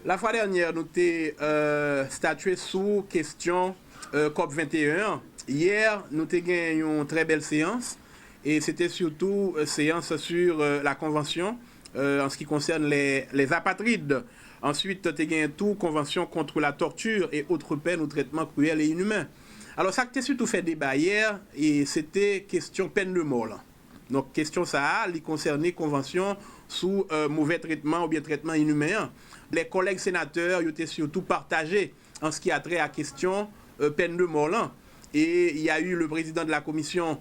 La fois dernière, nous avons statué sous question COP21. Hier, nous avons gagné une très belle séance et c'était surtout une séance sur la convention en ce qui concerne les apatrides. Ensuite, nous avons gagné toute convention contre la torture et autres peines ou traitements cruels et inhumains. Alors, ça qui a surtout fait débat hier, et c'était question peine de mort. Là. Donc, question ça, il concernait convention sous mauvais traitement ou bien traitement inhumain. Les collègues sénateurs ils étaient surtout partagés en ce qui a trait à question peine de mort. Là. Et il y a eu le président de la commission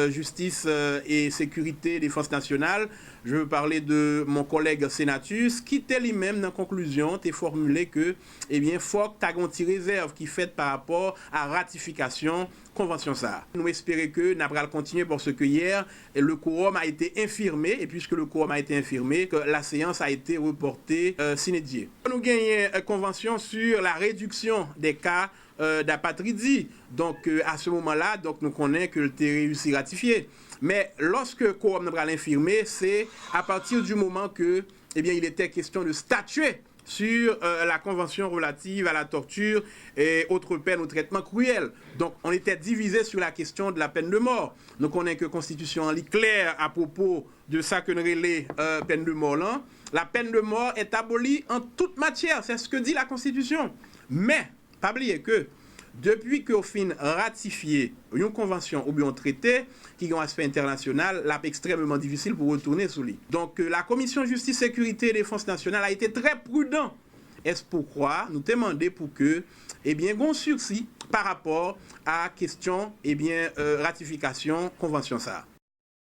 justice et sécurité défense nationale, je veux parler de mon collègue Sénatus, qui était lui-même dans la conclusion, a formulé que, eh bien, faut que tu aies une petite réserve qui fait par rapport à ratification convention ça. Nous espérons que nous allons continuer parce que hier, le quorum a été infirmé, et puisque le quorum a été infirmé, que la séance a été reportée sine die. Nous gagnons une convention sur la réduction des cas d'apatridie. Donc, à ce moment-là, donc, nous connaissons que le réussi à ratifier. Mais lorsque le quorum va l'infirmer, c'est à partir du moment que, eh bien, il était question de statuer sur la convention relative à la torture et autres peines ou traitements cruels. Donc, on était divisé sur la question de la peine de mort. Nous connaissons que la Constitution est claire à propos de ça que nous relais peine de mort. Là. La peine de mort est abolie en toute matière. C'est ce que dit la Constitution. Mais, pas oublier que depuis qu'on fin ratifié une convention ou bien un traité qui a un aspect international, c'est extrêmement difficile pour retourner sous lui. Donc la commission justice, sécurité et défense nationale a été très prudent. Est-ce pourquoi nous demandons pour que, eh bien, un sursis par rapport à la question, eh bien, ratification convention ça.